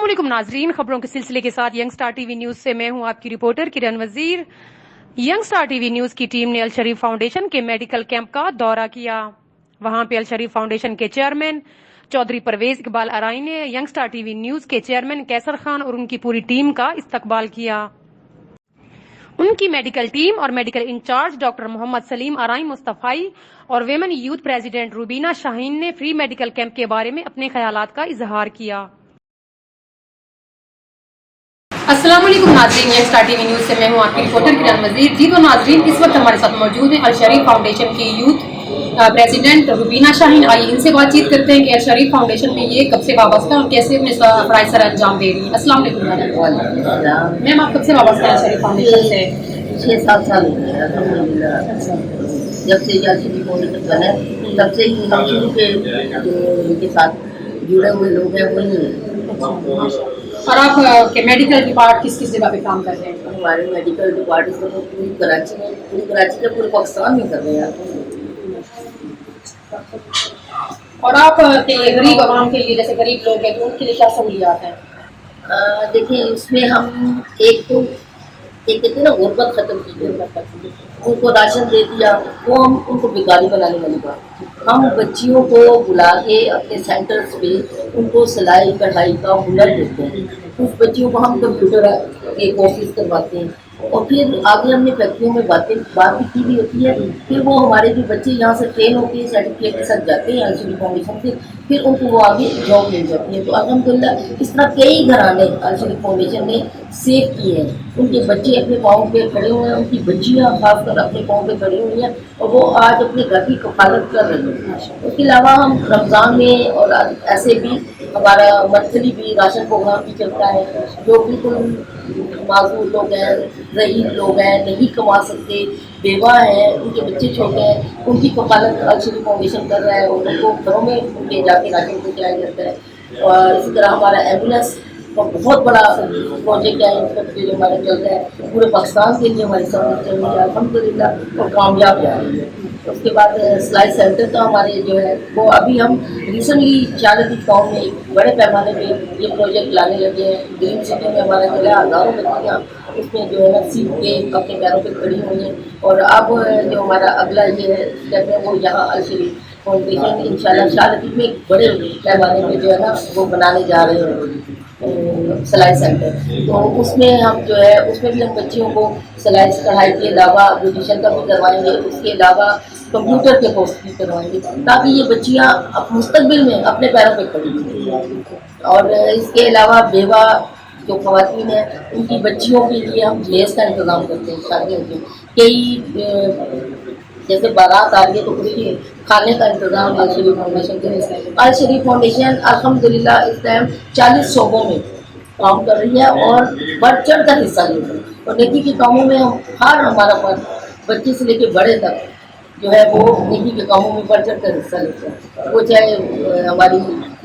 अस्सलाम वालेकुम नाजरीन, खबरों के सिलसिले के साथ यंग स्टार टीवी न्यूज से मैं हूं आपकी reporter Kiran Wazir. Young Star TV News की टीम ने अल शरीफ फाउंडेशन के मेडिकल कैंप का दौरा किया। वहां पे अल शरीफ फाउंडेशन के चेयरमैन चौधरी परवेज इकबाल अराई ने यंग स्टार टीवी न्यूज के चेयरमैन कैसर खान और उनकी पूरी टीम का इस्तकबाल किया। उनकी मेडिकल टीम और medical incharge doctor Mohammad Saleem Arai Mustafai और women youth president Rubina Shaheen ने फ्री मेडिकल कैंप के बारे में अपने ख्यालात का इजहार किया। अस्सलाम वालेकुम नाजरीन, यंग स्टार टीवी न्यूज से मैं हूं आपकी रिपोर्टर किरण वजीर। जी तो नाजरीन, इस वक्त हमारे साथ मौजूद हैं अल शरीफ फाउंडेशन की यूथ प्रेसिडेंट रूबीना शाहीन। आइए इनसे बातचीत करते हैं कि अल शरीफ फाउंडेशन में ये कब से वाबस्ता है और कैसे अपने फराइज सर अंजाम दे रही है। अस्सलाम वालेकुम मैम, आप कब से वाबस्ता है अल शरीफ फाउंडेशन से? 6-7 साल हो गए अल्हम्दुलिल्लाह। जब से अल शरीफ फाउंडेशन बना है तब से ही हम शुरू के साथ जुड़े हुए लोग हैं वही हैं। और आप के मेडिकल डिपार्ट किस जगह पे काम कर रहे हैं? हमारे मेडिकल डिपार्टमेंट पूरी कराची के पूरे पाकिस्तान में कर रहे हैं। और आप के गरीब आवाम के लिए, जैसे गरीब लोग हैं तो उनके लिए क्या सहूलियात हैं? देखिए, इसमें हम एक कहते हैं ना गुर्बत खत्म की, उनको राशन दे दिया, वो हम उनको बेकारी बनाने वाली बात। हम बच्चियों को बुला के अपने सेंटर्स पे उनको सिलाई कढ़ाई का हुनर देते हैं। उस बच्चियों को हम कंप्यूटर के कोर्सेज करवाते हैं और फिर आगे हमने फैक्ट्रियों में बात भी की भी होती है। फिर वो हमारे जो बच्चे यहाँ से ट्रेन होके सर्टिफिकेट के साथ जाते हैं अल शरीफ फाउंडेशन से, फिर उनको वो आगे जॉब मिल जाती है। तो अल्हम्दुलिल्लाह इस तरह कई घराने अल शरीफ फाउंडेशन ने सेव किए हैं। उनके बच्चे अपने पाँव पे खड़े हुए हैं, उनकी बच्चियाँ खासकर अपने पाँव पे खड़ी हुई हैं और वो आज अपने घर की कफालत कर रही हैं। उसके अलावा हम रमज़ान में और ऐसे भी हमारा मंथली भी राशन प्रोग्राम भी चलता है। जो बिल्कुल माजूर लोग हैं, ज़ईफ़ लोग हैं, नहीं कमा सकते, बेवा हैं, उनके बच्चे छोटे हैं, उनकी कफालत अल शरीफ फाउंडेशन कर रहा है और उनको घरों में उनके जाके राशन पहुँचाया जाता है। और इसी तरह हमारा एम्बुलेंस का बहुत बड़ा प्रोजेक्ट है, जो हमारा चल रहा है पूरे पाकिस्तान के लिए हमारी सर्विस चल रही है अल्हम्दुलिल्लाह और कामयाब जा रही है। उसके बाद सिलाई सेंटर का हमारे जो है वो अभी हम रिसेंटली चालती गाँव में एक बड़े पैमाने पे ये प्रोजेक्ट लाने लगे हैं। ग्रीन सिटी में हमारा जो है हज़ारों बच्चियाँ उसमें जो है ना सीख के अपने पैरों पे खड़ी हुई हैं। और अब जो हमारा अगला ये स्टेप है वो यहाँ अल शरीफ फाउंडेशन इंशाल्लाह शालती में एक बड़े पैमाने पे जो है ना वो बनाने जा रहे हैं सिलाई सेंटर। तो उसमें हम जो है उसमें भी हम बच्चियों को सिलाई कढ़ाई के अलावा ब्यूटिशियन का भी करवाएंगे, उसके अलावा कंप्यूटर के कोर्स भी करवाएंगे ताकि ये बच्चियाँ मुस्तकबिल में अपने पैरों पे खड़ी हों। और इसके अलावा बेवा जो ख़वातीन हैं उनकी बच्चियों के लिए हम दहेज का इंतज़ाम करते हैं। शादियों के कई जैसे बारात आ रही है तो उसके खाने का इंतज़ाम अल शरीफ फाउंडेशन के अल शरीफ फाउंडेशन अल्हम्दुलिल्लाह इस टाइम 40 शोबों में काम कर रही है और बढ़ चढ़ कर हिस्सा ले रही है। और नेकी के कामों में हम हर हमारा बच्चे से लेके बड़े तक जो है वो नेकी के कामों में बढ़ चढ़ कर हिस्सा लेते हैं। वो चाहे हमारी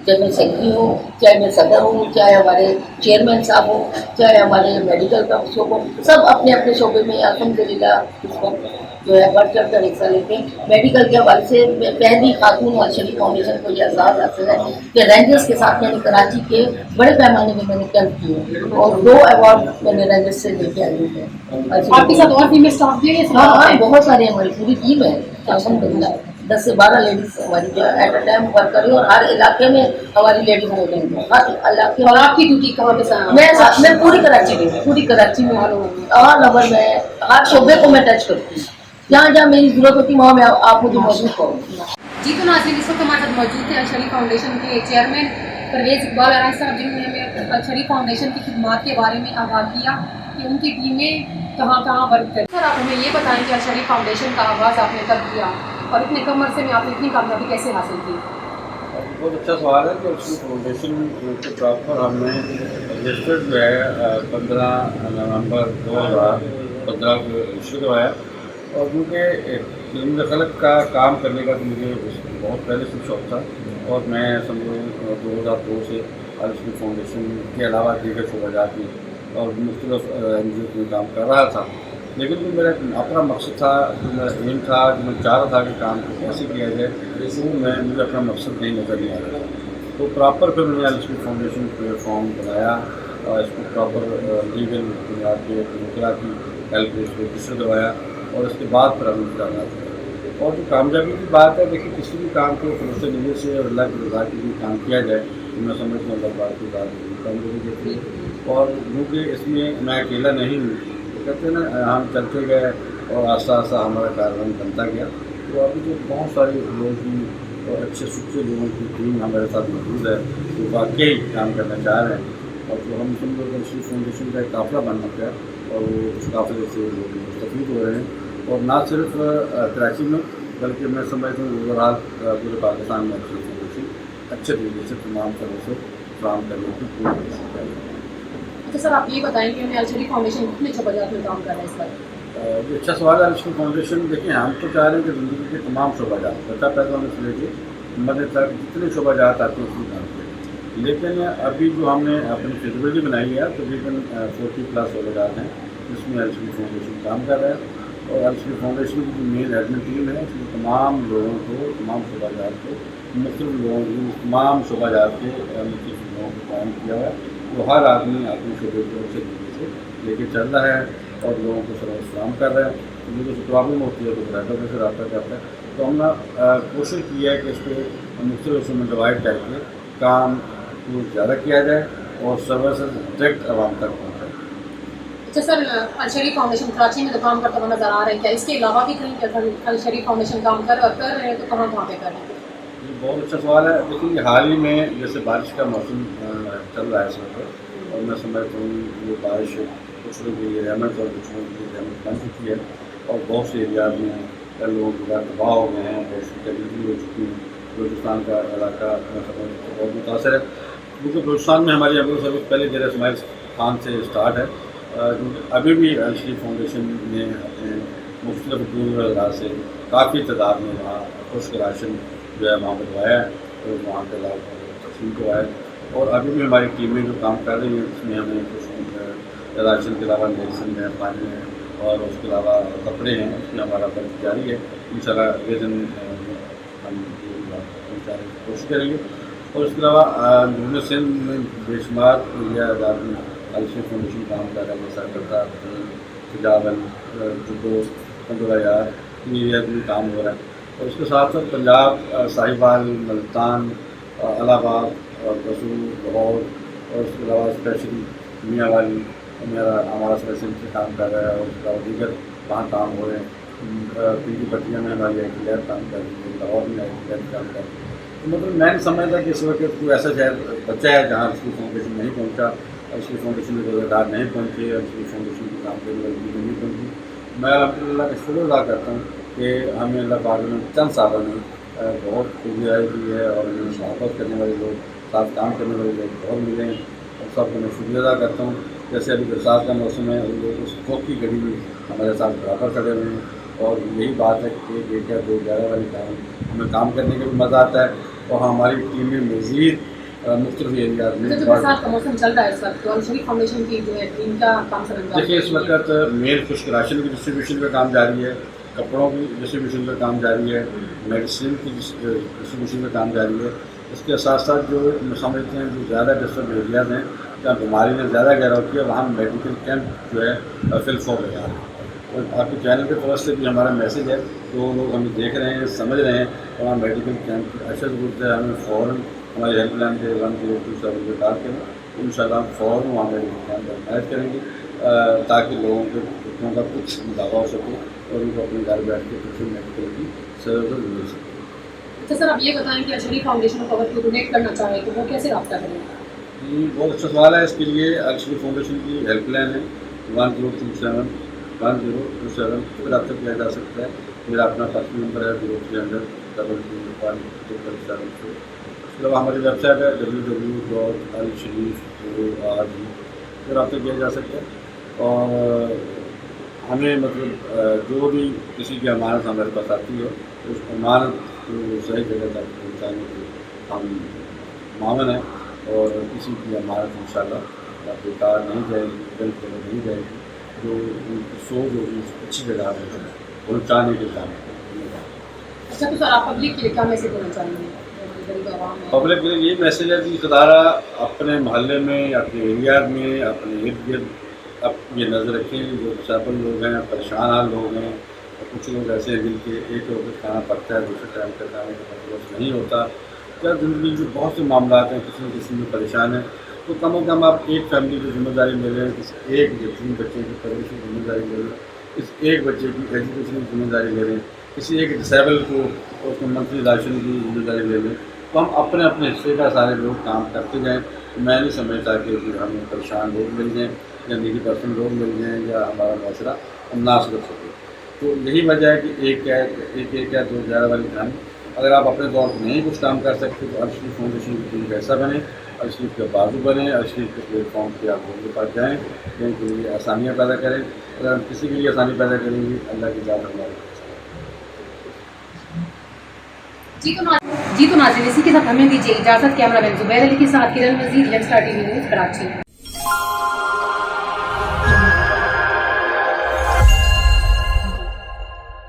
जनरल सेक्रेटरी हो, चाहे मैं सदर हूँ, चाहे हमारे चेयरमैन साहब हो, चाहे हमारे मेडिकल का शोबा, सब अपने अपने शोबे में अल्हम्दुलिल्लाह इस वक्त जो है बढ़ चढ़ कर हिस्सा लेते हैं। मेडिकल के हवाले से पहली खातून अल शरीफ फाउंडेशन को यह एहसास हासिल है कि रेंजर्स के साथ मैंने कराची के बड़े पैमाने में मैंने कैंप किए और 2 अवार्ड मैंने रेंजर्स से लेके आई हूँ। आपके साथ और फीमेल स्टाफ भी है? हाँ, बहुत सारे हमारी पूरी टीम है अल्हम्दुलिल्लाह। 10 से 12 लेडीज हमारी जो एट अ टाइम वर्क कर रही है और हर इलाके में हमारी लेडीज मौजूद है। हर इलाके और आपकी ड्यूटी कहाँ पे? मैं पूरी कराची में ऑल ओवर में हर शोबे को मैं टच करती हूँ। जहाँ जहाँ मेरी जरूरत होती है वहाँ मैं आप मुझे मौजूद करूँ। जी तो नाज़रीन, इस वक्त हमारे साथ मौजूद थे अल शरीफ फाउंडेशन के चेयरमैन परवेज इकबाल अराई साहब, जिन्होंने हमें अल शरीफ फाउंडेशन की खिदमत के बारे में आगाह किया कि उनकी टीमें कहाँ कहाँ वर्क करती हैं। सर, आप हमें ये बताएं कि अल शरीफ फाउंडेशन का आगाज़ आपने कब किया और इतने कम अरसे में आपने इतनी कामयाबी कैसे हासिल की? बहुत अच्छा सवाल है कि उसकी फाउंडेशन के तौर पर हमने रजिस्टर्ड जो है 15 नवंबर 2015 को इशू करवाया और क्योंकि मुदखलत का काम करने का तो मुझे बहुत पहले से शौक था और मैं समझो 2002 से अल शरीफ फाउंडेशन के अलावा दीगर शोबाजात में और मुख्तलिफ NGO में काम कर रहा था। लेकिन जो मेरा अपना मकसद था, जो मेरा एम था, जो मैं चाह रहा था कि काम को कैसे किया जाए, वो मुझे अपना मकसद नहीं नज़र नहीं आ रहा था। تو پراپر پھر میں نے ایل شریف فاؤنڈیشن پلیٹ فارم بنایا اور اس کو پراپر لیگل بنیاد پہ مقررہ کی ہیلپ اس کو رجسٹر کروایا اور اس کے بعد پھر ہم انتظامات کریں. اور جو کامیابی کی بات ہے دیکھیے کسی بھی کام کو خلوص نیت سے اور اللہ کی رضا کے لیے کام کیا جائے تو میں سمجھتا ہوں اللہ پاک کی بات کامیابی دیتی ہے. اور کیونکہ اس میں میں اکیلا نہیں ہوں تو کہتے ہیں نا ہم چلتے گئے اور آہستہ آہستہ ہمارا کاروبار بنتا گیا. تو ابھی جو بہت سارے لوگ کی اور اچھے سچے لوگوں کی ٹیم ہمارے ساتھ موجود ہے جو واقعی کام کرنا چاہ رہے ہیں. اور جو ہم سن لوگ شریف فاؤنڈیشن کا ایک قافلہ بن چکا ہے اور وہ اس قافلے سے لوگ مستفید ہو رہے ہیں. اور نہ صرف کراچی میں بلکہ میں سمجھتا ہوں اوورآل پورے پاکستان میں شریف فاؤنڈیشن اچھے طریقے سے تمام طرح سے فراہم کرنے کی پوری کوشش کر رہے ہیں. اچھا سر آپ یہ بتائیں کہ ایل شریف فاؤنڈیشن کتنے شعبات میں کام کر رہا ہے اس وقت؟ یہ اچھا سوال ہے. ایل شریف فاؤنڈیشن دیکھیں ہم تو چاہ رہے ہیں کہ زندگی کے تمام شعبہ جات بچہ پیدا ہونے سے لے کے مرنے تک جتنے شعبہ جات آتے ہیں اس میں کام کیا. لیکن ابھی جو ہم نے اپنی فیزیبلٹی بنائی ہے تقریباً 40+ شعبہ جات ہیں جس میں ایل شریف فاؤنڈیشن کام کر رہا ہے. اور ایل شریف فاؤنڈیشن کی جو مین ایڈمن ٹیم ہے اس میں تمام لوگوں کو تمام شعبہ جات کو مختلف لوگوں کی تمام شعبہ جات کے مختلف لوگوں کو قائم کیا ہوا ہے. تو ہر آدمی اپنے شعبے کو اچھے طریقے سے لے کے چل رہا ہے اور لوگوں کو سروس فراہم کر رہا ہے. جو کچھ پرابلم ہوتی ہے تو پرائیویٹ سے رابطہ کرتا ہے. تو ہم نے کوشش کی ہے کہ اس کو مختلف حصوں میں ڈیوائڈ کر کے کام کو زیادہ کیا جائے اور سروسز ڈائریکٹ عوام تک پہنچائے. اچھا سر ایل شریف فاؤنڈیشن کراچی میں تو کام کرتا ہوا نظر آ رہا ہے. کیا اس کے علاوہ بھی کہیں ایل شریف فاؤنڈیشن کام کر رہے ہیں تو کہاں کہاں پہ کر رہے ہیں؟ یہ بہت اچھا سوال ہے. لیکن حال ہی میں جیسے بارش کا موسم چل رہا ہے اس وقت اور میں سمجھتا ہوں یہ بارش کچھ لوگوں کے لیے رحمت اور کچھ لوگوں کے لیے رحمت بن چکی ہے اور بہت سے ایریاز میں لوگوں کے گھر تباہ ہو گئے ہیں. بہت سی تبدیلی ہو چکی ہیں. بلوچستان کا علاقہ میں سمجھتا ہوں بہت متاثر ہے کیونکہ بلوچستان میں ہماری ایمبولینس سروس پہلے ڈیرہ اسماعیل خان سے اسٹارٹ ہے. ابھی بھی ایل شریف فاؤنڈیشن نے اپنے مختلف دور اضلاع سے کافی تعداد میں وہاں خشک راشن جو ہے وہاں بھجوایا ہے اور وہاں کے علاوہ تقسیم کروایا ہے. اور ابھی بھی ہماری ٹیمیں جو کام کر رہی ہیں اس میں ہمیں کچھ راشن کے علاوہ میڈیسن ہے پانی ہے اور اس کے علاوہ کپڑے ہیں اس میں ہمارا ورک جاری ہے. انشاءاللہ اگلے دن ہم پہنچانے کی کوشش کریں گے. اور اس کے علاوہ جنوبی سندھ میں بے شمار ایریا آزاد میں ایل شریف فاؤنڈیشن کام کر رہا ہے. جیسا کرتا تجاول جدو پندرہ یار ان ایریاز میں کام ہو رہا ہے. اور اس کے ساتھ ساتھ پنجاب ساہیوال ملتان الہ آباد اور قصور لاہور اور اس کے علاوہ اسپیشلی میاں والی ہمارا اسپیشل سے کام کر رہا ہے. اور اس کے علاوہ دیگر وہاں کام ہو رہے ہیں. پنڈی پٹیاں میں ہماری آئی ٹی لیب کام کر رہی ہے. لاہور میں آئی ٹی لیب کام کر رہی ہے. تو مطلب میں نہیں سمجھتا کہ اس وقت کوئی ایسا شہر بچہ ہے جہاں اس کی فاؤنڈیشن نہیں پہنچا اس کی فاؤنڈیشن میں روزگار نہیں پہنچے اس کی فاؤنڈیشن کی کام کرنے والی چیزیں نہیں پہنچی. میں الحمدللہ کا شکر ادا کرتا ہوں کہ ہمیں اللہ پاک نے چند سالوں میں بہت خوبی آئی دی ہے اور ہمیں محبت کرنے والے لوگ ساتھ کام کرنے والے لوگ بہت ملے ہیں اور سب کو میں شکریہ ادا کرتا ہوں. جیسے ابھی برسات کا موسم ہے لوگ اس کوک کی گھڑی میں ہمارے ساتھ برابر کھڑے ہوئے ہیں. اور یہی بات ہے کہ 1 یا 2 11 والی کام ہمیں کام کرنے کا بھی مزہ آتا ہے اور ہماری ٹیم میں مزید مختلف ایریاز میں برسات کا موسم چل رہا ہے اس وقت تو ایل شریف فاؤنڈیشن کی جو ہے ٹیم کا کام سر انجام دیکھیے اس وقت مین خشک راشن کی ڈسٹریبیوشن کا کام جاری ہے. کپڑوں کی ڈسٹریبیوشن کا کام جاری ہے. میڈیسن کی ڈسٹریبیوشن کا کام جاری ہے. اس کے ساتھ ساتھ جو سمجھتے ہیں جو زیادہ ڈسٹرب ایریاز ہیں جہاں بیماری نے زیادہ گہرا ہوتی ہے وہاں میڈیکل کیمپ جو ہے فل فور لگا رہے ہیں. اور آپ کے چینل کی طرف سے بھی ہمارا میسیج ہے تو لوگ ہمیں دیکھ رہے ہیں سمجھ رہے ہیں اور وہاں میڈیکل کیمپ کی اشد ضرورت ہے. ہمیں فوراً ہماری ہیلپ لائن پہ 1027 پہ کال کریں. ان شاء اللہ ہم فوراً وہاں میڈیکل کیمپ حمایت کریں گے تاکہ لوگوں کے بچوں کا کچھ مداوع ہو سکے اور ان کو اپنے گھر بیٹھ کے کچھ میڈیکل کی سہولت مل سکے. اچھا سر آپ یہ بتائیں کہ ایل شریف فاؤنڈیشن کو اگر کوئی ڈونیٹ کرنا چاہے تو وہ کیسے رابطہ کریں؟ جی بہت اچھا سوال ہے. اس کے لیے ایل شریف فاؤنڈیشن کی ہیلپ لائن ہے 1027 پہ رابطہ کیا جا سکتا ہے. میرا اپنا پرسنل نمبر ہے 0300 اس کے علاوہ ہماری ویب سائٹ ہے www.elsharif.org پہ رابطہ کیا جا سکتا ہے. اور ہمیں مطلب جو بھی کسی کی امانت ہمارے پاس آتی ہے اس امانت کو صحیح جگہ تک پہنچانے کے ہم معاون ہیں اور کسی کی امانت انشاءاللہ بیکار نہیں جائے گی غلط جگہ نہیں جائے گی. جو ان کی سوچ ہوگی اچھی جگہ پہنچانے کے کام. اچھا تو سر آپ پبلک کے لیے کیا میسج دینا چاہیں گے؟ पब्लिक के लिए यही मैसेज है कि इस अदारा अपने मोहल्ले में, अपने एरिया में, अपने इर्द गिर्द अब ये नज़र रखें जो डिसेबल लोग हैं, परेशान हाल लोग हैं, और कुछ लोग ऐसे हैं जिनके एक वक्त खाना पड़ता है, दूसरे टाइम का खाने का बंदोबस्त नहीं होता, या ज़िंदगी में बहुत से मामला हैं, किसी न किसी में परेशान है, तो कम से कम आप एक फैमिली की जिम्मेदारी ले लें, इस एक यतीम बच्चे की परवरिश की जिम्मेदारी ले लें, इस एक बच्चे की एजुकेशन की जिम्मेदारी ले लें, किसी एक डिसेबल को उसको मंथली राशन की जिम्मेदारी ले लें, तो हम अपने अपने हिस्से का सारे लोग काम करते जाएँ। तो मैं नहीं समझता कि हमें परेशान लोग मिल जाएँ या नीडी पर्सन लोग मिल जाएँ या हमारा माशरा हम ना सुधर सके। तो यही वजह है कि एक क्या 2 वाली कहानी, अगर आप अपने तौर पर नहीं कुछ काम कर सकते तो अर्शरीफ फाउंडेशन की टीम कैसा बने, अर्शरीफ के बाजू बने, अर्शरीफ के प्लेटफॉर्म पर आप लोगों के पास जाएँ, उनके लिए आसानियाँ पैदा करें। अगर हम किसी के लिए आसानी पैदा करेंगे, अल्लाह की ज़ात हमारे जी तो नाज़रीन, इसी के साथ हमें दीजिए इजाज़त। कैमरामैन जुबैर अली के साथ किरण वजीर, यंगस्टार टीवी न्यूज़, कराची।